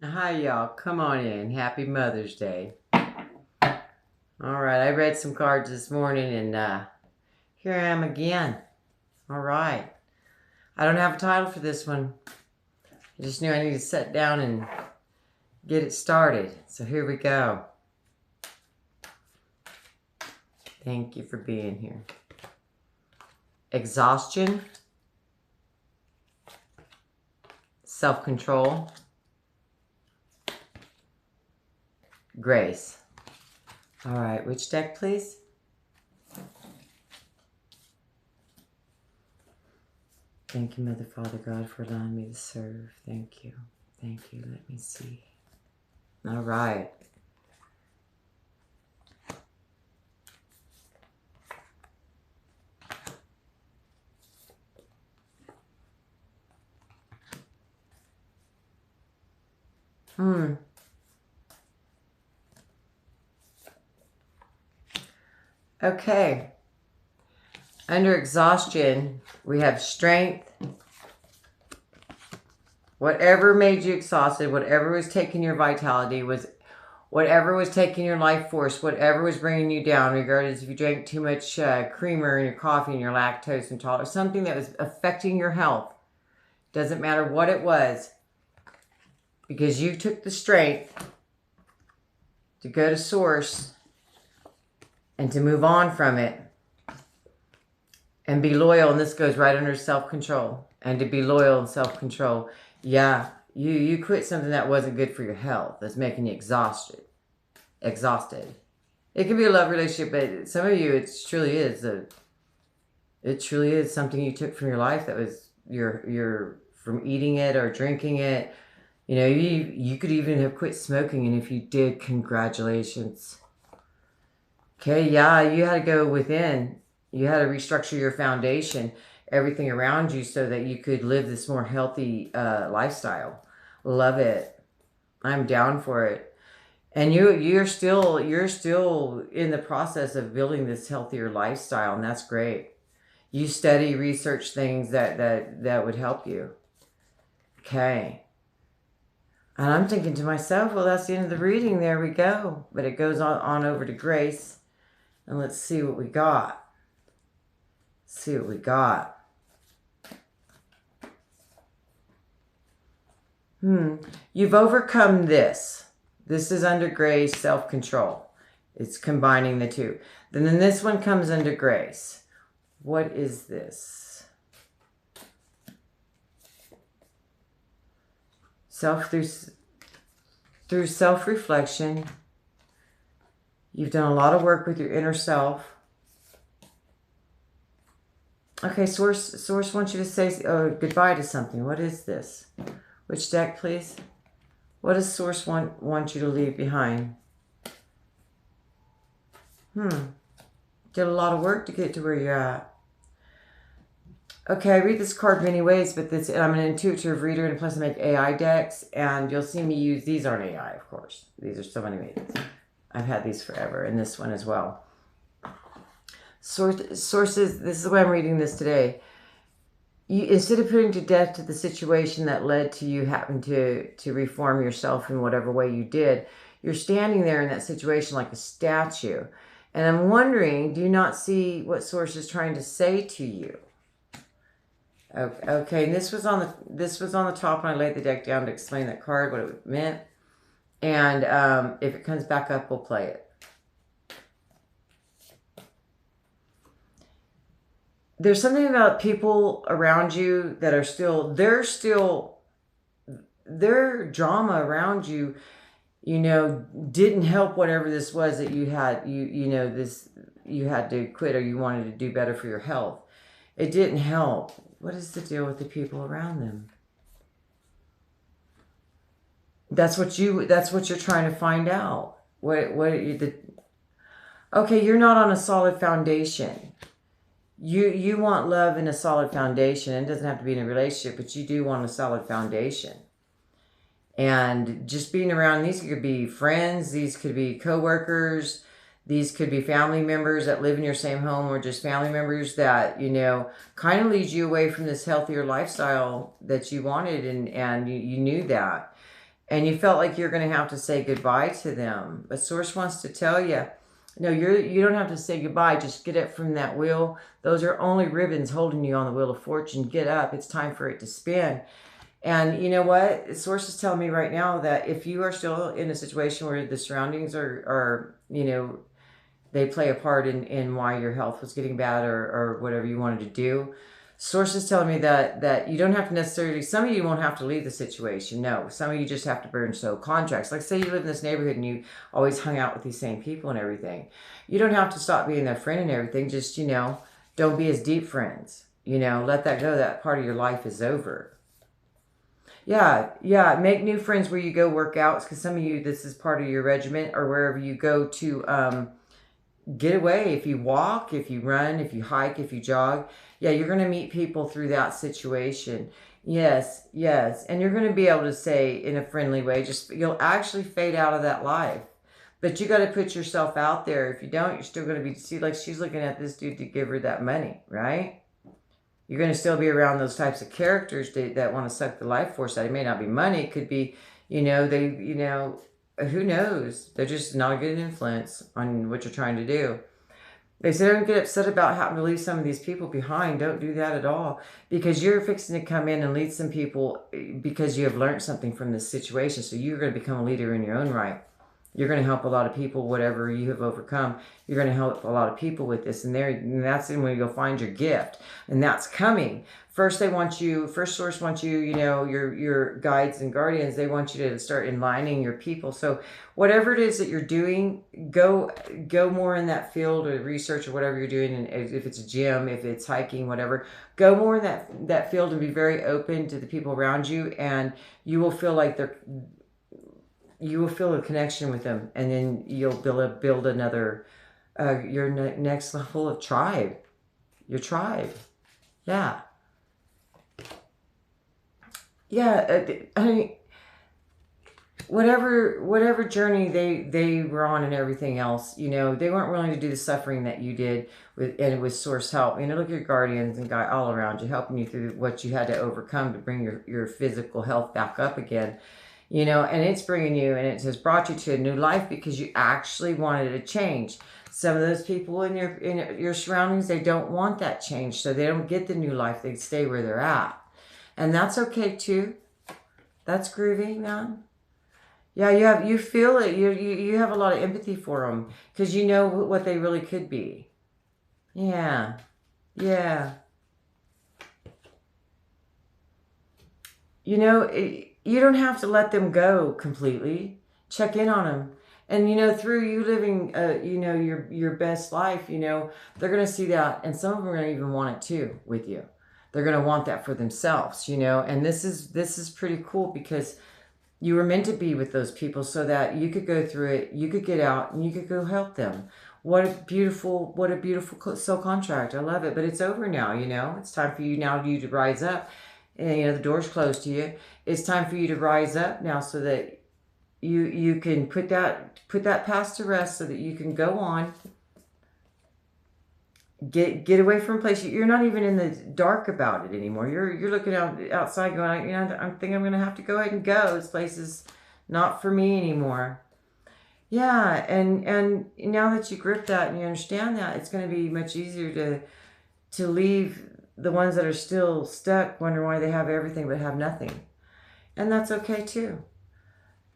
Hi, y'all. Come on in. Happy Mother's Day. All right, I read some cards this morning, and here I am again. All right. I don't have a title for this one. I just knew I needed to sit down and get it started. So here we go. Thank you for being here. Exhaustion. Self-control. Grace. All right, which deck, please? Thank you, Mother, Father, God, for allowing me to serve. Thank you. Thank you. Let me see. All right. Okay. Under exhaustion, we have strength. Whatever made you exhausted, whatever was taking your vitality, whatever was taking your life force, whatever was bringing you down, regardless if you drank too much creamer in your coffee and your lactose intolerance, something that was affecting your health. Doesn't matter what it was, because you took the strength to go to source and to move on from it and be loyal. And this goes right under self-control. And to be loyal and self-control. Yeah, you quit something that wasn't good for your health, that's making you exhausted. It could be a love relationship, but some of you, it truly is something you took from your life that was your from eating it or drinking it. You know, you could even have quit smoking, and if you did, congratulations. Okay, yeah, you had to go within. You had to restructure your foundation, everything around you, so that you could live this more healthy lifestyle. Love it. I'm down for it. And you're still in the process of building this healthier lifestyle, and that's great. You study, research things that would help you. Okay. And I'm thinking to myself, well, that's the end of the reading. There we go. But it goes on over to Grace. And let's see what we got. See what we got. You've overcome this. This is under Grace, self-control. It's combining the two. Then this one comes under Grace. What is this? Through self-reflection, you've done a lot of work with your inner self. Okay, Source wants you to say goodbye to something. What is this? Which deck, please? What does Source want you to leave behind? Did a lot of work to get to where you're at. Okay, I read this card many ways, but I'm an intuitive reader, and plus I make AI decks, and you'll see me use, these aren't AI, of course. These are so many ways. I've had these forever, and this one as well. Sources, this is why I'm reading this today. Instead of putting to death to the situation that led to you having to reform yourself in whatever way you did, you're standing there in that situation like a statue. And I'm wondering, do you not see what Source is trying to say to you? Okay, and this was on the top when I laid the deck down to explain that card, what it meant. And if it comes back up, we'll play it. There's something about people around you that are their drama around you, didn't help whatever this was that you had, you had to quit, or you wanted to do better for your health. It didn't help. What is the deal with the people around them? That's what you're trying to find out. Okay, you're not on a solid foundation. You want love in a solid foundation. It doesn't have to be in a relationship, but you do want a solid foundation. And just being around, these could be friends, these could be coworkers, these could be family members that live in your same home, or just family members that, kind of lead you away from this healthier lifestyle that you wanted, and you knew that. and you felt like you're going to have to say goodbye to them. But Source wants to tell you, no, you don't have to say goodbye. Just get up from that wheel. Those are only ribbons holding you on the wheel of fortune. Get up. It's time for it to spin. And you know what? Source is telling me right now that if you are still in a situation where the surroundings are they play a part in why your health was getting bad or whatever you wanted to do. Source is telling me that you don't have to necessarily, some of you won't have to leave the situation. No, some of you just have to burn soul contracts. Like say you live in this neighborhood and you always hung out with these same people and everything. You don't have to stop being their friend and everything. Just, don't be as deep friends. Let that go. That part of your life is over. Yeah. Make new friends where you go work out. Because some of you, this is part of your regiment or wherever you go to get away. If you walk, if you run, if you hike, if you jog, you're going to meet people through that situation. Yes. And you're going to be able to say in a friendly way, you'll actually fade out of that life. But you got to put yourself out there. If you don't, you're still going to see, like she's looking at this dude to give her that money, right? You're going to still be around those types of characters that want to suck the life force out. It may not be money. It could be, who knows? They're just not a good influence on what you're trying to do. They say don't get upset about having to leave some of these people behind. Don't do that at all. Because you're fixing to come in and lead some people because you have learned something from this situation. So you're going to become a leader in your own right. You're going to help a lot of people, whatever you have overcome. You're going to help a lot of people with this. And that's when you go find your gift. And that's coming. First Source wants you, your guides and guardians, they want you to start enlightening your people. So whatever it is that you're doing, go more in that field or research or whatever you're doing. And if it's a gym, if it's hiking, whatever, go more in that field and be very open to the people around you. And you will feel like you will feel a connection with them, and then you'll build another, your next level of tribe, your tribe. Yeah. I mean, whatever journey they were on and everything else, they weren't willing to do the suffering that you did with Source help. Look at your guardians and guide all around you, helping you through what you had to overcome to bring your physical health back up again. And it's bringing you, and it has brought you to a new life because you actually wanted a change. Some of those people in your surroundings, they don't want that change, so they don't get the new life. They stay where they're at, and that's okay too. That's groovy, man. Yeah, you feel it. You have a lot of empathy for them because you know what they really could be. Yeah. You don't have to let them go completely. Check in on them. And, through you living, your best life, they're going to see that. And some of them are going to even want it too with you. They're going to want that for themselves, and this is pretty cool because you were meant to be with those people so that you could go through it, you could get out, and you could go help them. What a beautiful soul contract. I love it. But it's over now, It's time for you to rise up. And, the door's closed to you. It's time for you to rise up now so that you can put that past to rest so that you can go on. Get away from a place. You're not even in the dark about it anymore. You're looking outside going, I think I'm going to have to go ahead and go. This place is not for me anymore. Yeah, and now that you grip that and you understand that, it's going to be much easier to leave the ones that are still stuck, wonder why they have everything but have nothing. And that's okay too.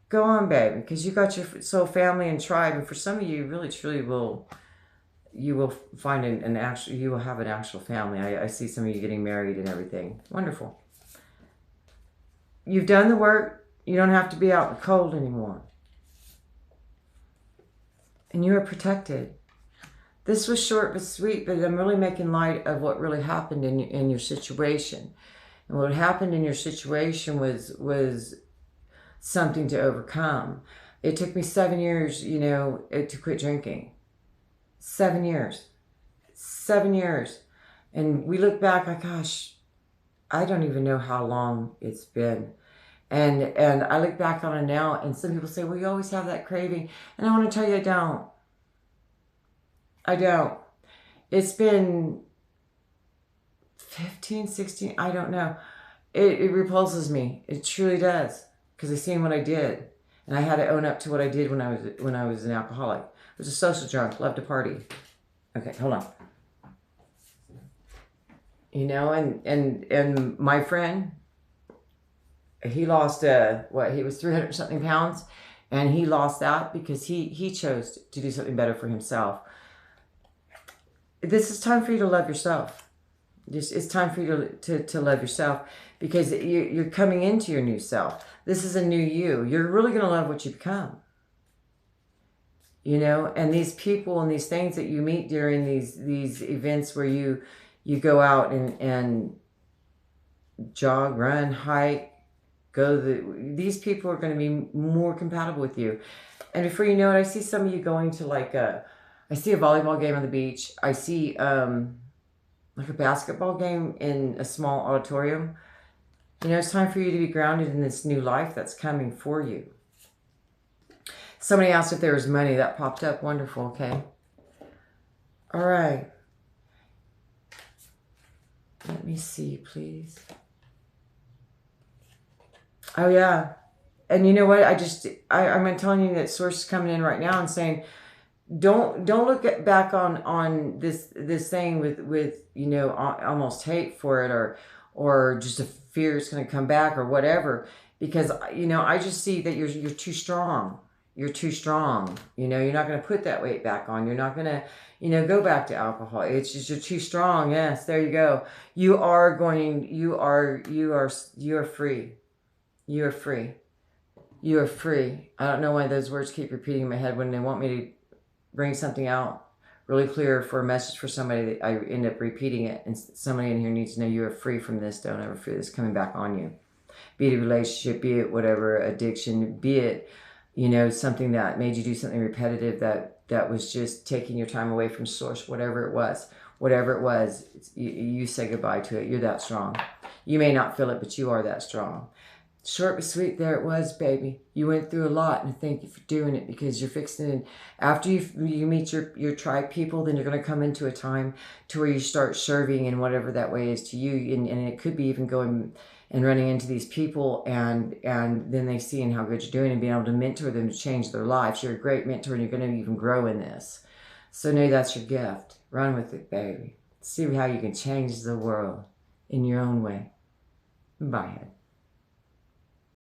Go on, baby, because you got your soul family and tribe. And for some of you, really, truly you will find you will have an actual family. I see some of you getting married and everything. Wonderful. You've done the work. You don't have to be out in the cold anymore. And you are protected. This was short but sweet, but I'm really making light of what really happened in your situation. And what happened in your situation was something to overcome. It took me 7 years, to quit drinking. 7 years. 7 years. And we look back like, gosh, I don't even know how long it's been. And I look back on it now, and some people say, well, you always have that craving. And I want to tell you, I don't. It's been 15, 16, I don't know. It repulses me. It truly does. because I seen what I did. And I had to own up to what I did when I was an alcoholic. I was a social drunk, loved to party. Okay, hold on. You know, and my friend, he lost he was 300 something pounds, and he lost that because he chose to do something better for himself. This is time for you to love yourself. It's time for you to love yourself, because you're coming into your new self. This is a new you. You're really going to love what you become. You know, and these people and these things that you meet during these events where you go out and jog, run, hike, these people are going to be more compatible with you. And before you know it, I see some of you going to I see a volleyball game on the beach. I see like a basketball game in a small auditorium. You know, it's time for you to be grounded in this new life that's coming for you. Somebody asked if there was money. That popped up. Wonderful. Okay. All right. Let me see, please. Oh, yeah. And you know what? I'm telling you that Source is coming in right now and saying, don't look back on this thing with you know, almost hate for it, or just a fear it's going to come back or whatever, because you know, I just see that you're too strong. You're too strong. You know, you're not going to put that weight back on. You're not going to, you know, go back to alcohol. It's just, you're too strong. Yes, there you go. You are free. You are free. You are free. I don't know why those words keep repeating in my head when they want me to bring something out really clear for a message for somebody, that I end up repeating it. And somebody in here needs to know you are free from this. Don't ever feel this coming back on you. Be it a relationship, be it whatever, addiction, be it, you know, something that made you do something repetitive that was just taking your time away from Source, whatever it was, you say goodbye to it. You're that strong. You may not feel it, but you are that strong. Short but sweet, there it was, baby. You went through a lot, and thank you for doing it, because you're fixing it. After you meet your tribe people, then you're going to come into a time to where you start serving in whatever that way is to you, and it could be even going and running into these people, and then they seeing how good you're doing and being able to mentor them to change their lives. You're a great mentor, and you're going to even grow in this. So know that's your gift. Run with it, baby. See how you can change the world in your own way. Bye.